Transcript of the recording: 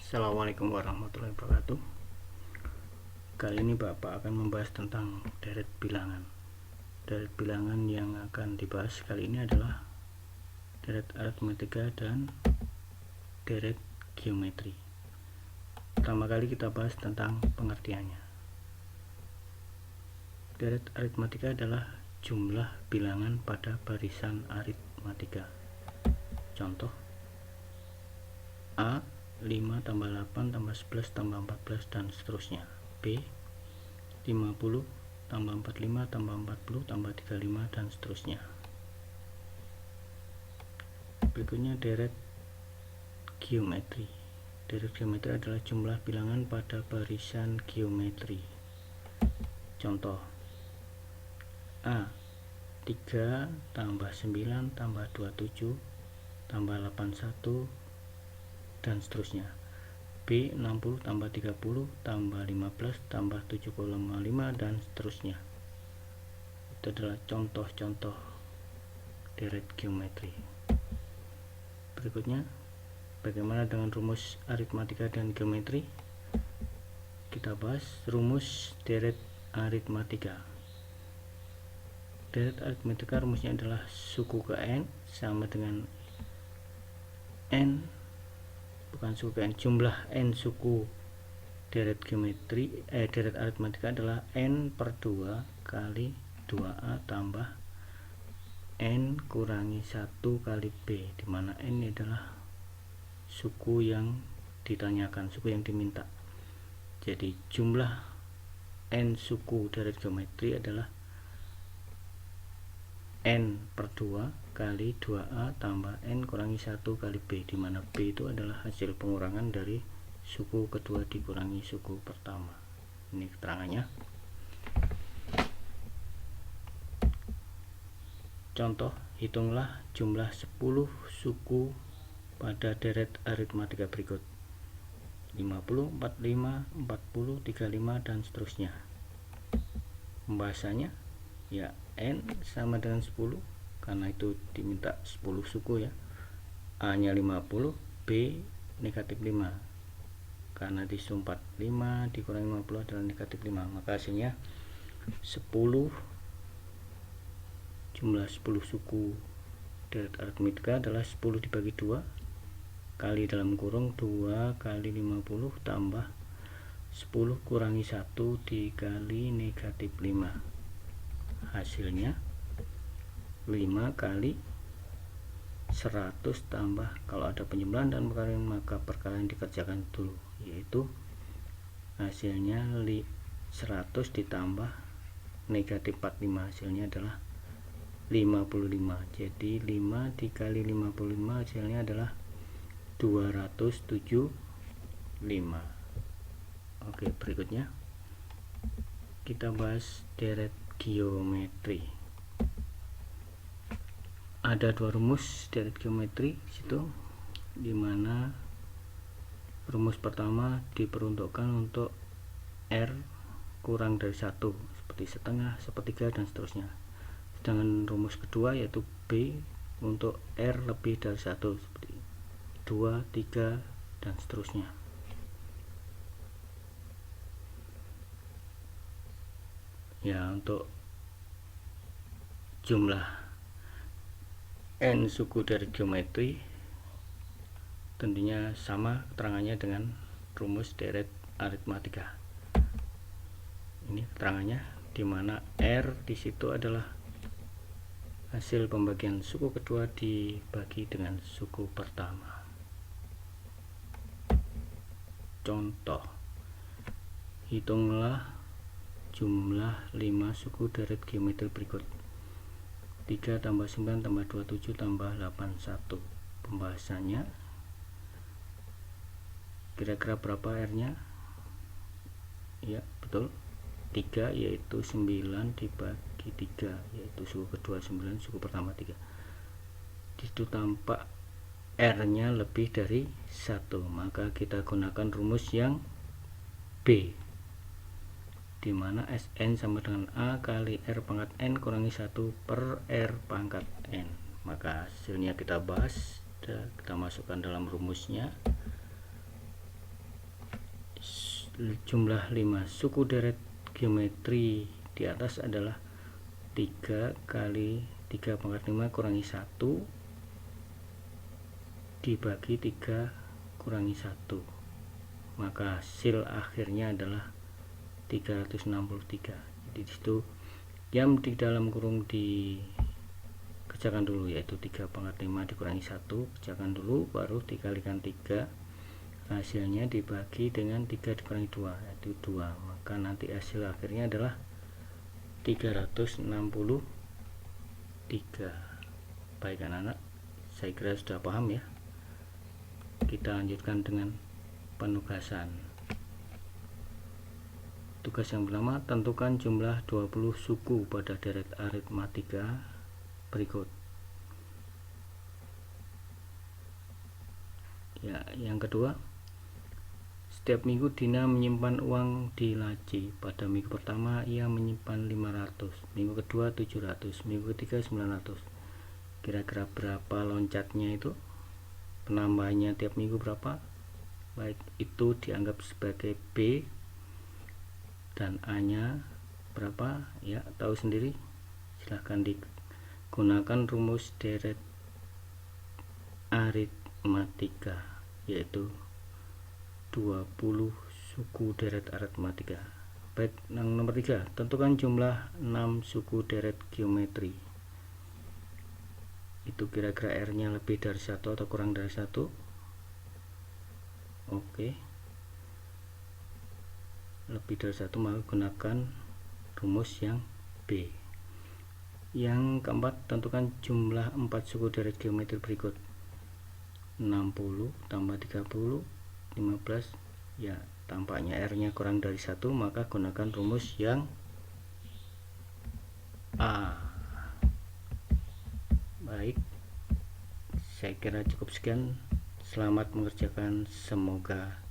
Assalamualaikum warahmatullahi wabarakatuh. Kali ini Bapak akan membahas tentang deret bilangan. Deret bilangan yang akan dibahas kali ini adalah deret aritmatika dan deret geometri. Pertama kali kita bahas tentang pengertiannya. Deret aritmatika adalah jumlah bilangan pada barisan aritmatika. Contoh A 5 tambah 8 tambah 11 tambah 14 dan seterusnya. B 50 tambah 45 tambah 40 tambah 35 dan seterusnya. Berikutnya deret geometri. Deret geometri adalah jumlah bilangan pada barisan geometri. Contoh A 3 tambah 9 tambah 27 tambah 81 dan seterusnya. B 60 tambah 30 tambah 15 tambah 7,5 dan seterusnya. Itu adalah contoh-contoh deret geometri. Berikutnya, bagaimana dengan rumus aritmatika dan geometri? Kita bahas rumus deret aritmatika. Deret aritmatika rumusnya adalah suku ke n sama dengan n, bukan suku n, jumlah n suku deret geometri deret aritmatika adalah n per 2 kali 2a tambah n kurangi 1 kali b, dimana n adalah suku yang ditanyakan, suku yang diminta. Jadi jumlah n suku deret geometri adalah n per 2 kali 2a tambah n kurangi 1 kali b, dimana b itu adalah hasil pengurangan dari suku kedua dikurangi suku pertama. Ini keterangannya. Contoh, hitunglah jumlah 10 suku pada deret aritmatika berikut: 50, 45, 40, 35 dan seterusnya. Pembahasannya ya, n sama dengan 10 karena itu diminta 10 suku ya. A nya 50, B negatif 5 karena disumpat 5 dikurangi 50 adalah negatif 5, maka hasilnya 10, jumlah 10 suku deret aritmatika adalah 10 dibagi 2 kali dalam kurung 2 kali 50 tambah 10 kurangi 1 dikali negatif 5, hasilnya 5 kali 100 tambah, kalau ada penjumlahan dan perkalian maka perkalian dikerjakan dulu, yaitu hasilnya 100 ditambah negatif 45, hasilnya adalah 55. Jadi 5 dikali 55 hasilnya adalah 275. Oke, berikutnya kita bahas deret geometri. Ada dua rumus deret geometri situ, dimana rumus pertama diperuntukkan untuk R kurang dari 1 seperti setengah, sepertiga dan seterusnya. Sedangkan rumus kedua yaitu B untuk R lebih dari 1 seperti 2, 3 dan seterusnya. Ya, untuk jumlah n suku deret geometri tentunya sama keterangannya dengan rumus deret aritmatika. Ini keterangannya, dimana R di situ adalah hasil pembagian suku kedua dibagi dengan suku pertama. Contoh, hitunglah jumlah 5 suku deret geometri berikut: 3 tambah 9 tambah 27 tambah 81. Pembahasannya, kira-kira berapa R nya? Ya betul, 3, yaitu 9 dibagi 3, yaitu suku kedua 9, suku pertama 3. Disitu tampak R nya lebih dari 1, maka kita gunakan rumus yang B, dimana Sn sama dengan A kali R pangkat N kurangi 1 per R pangkat N. Maka hasilnya kita bahas, kita masukkan dalam rumusnya. jumlah 5 suku deret geometri di atas adalah 3 kali 3 pangkat 5 kurangi 1 dibagi 3 kurangi 1, maka hasil akhirnya adalah 363. Jadi disitu yang di dalam kurung dikerjakan dulu, yaitu 3 pangkat 5 dikurangi 1, kerjakan dulu, baru dikalikan 3, hasilnya dibagi dengan 3 dikurangi 2, yaitu 2, maka nanti hasil akhirnya adalah 363. Baik anak-anak, saya kira sudah paham ya. Kita lanjutkan dengan penugasan. Tugas yang pertama, tentukan jumlah 20 suku pada deret aritmatika berikut. Ya, yang kedua, setiap minggu Dina menyimpan uang di laci. Pada minggu pertama ia menyimpan 500, minggu kedua 700, minggu ketiga 900. Kira-kira berapa loncatnya itu? Penambahannya tiap minggu berapa? Baik, itu dianggap sebagai B, dan A nya berapa? Ya, tahu sendiri. Silahkan digunakan rumus deret aritmatika, yaitu 20 suku deret aritmatika. Baik, yang nomor 3, tentukan jumlah 6 suku deret geometri. Itu kira-kira R nya lebih dari 1 atau kurang dari 1? Oke, lebih dari 1 maka gunakan rumus yang B. Yang keempat, tentukan jumlah 4 suku deret geometri berikut. 60 tambah 30, 15. Ya, tampaknya R nya kurang dari 1, maka gunakan rumus yang A. Baik, saya kira cukup sekian. Selamat mengerjakan, semoga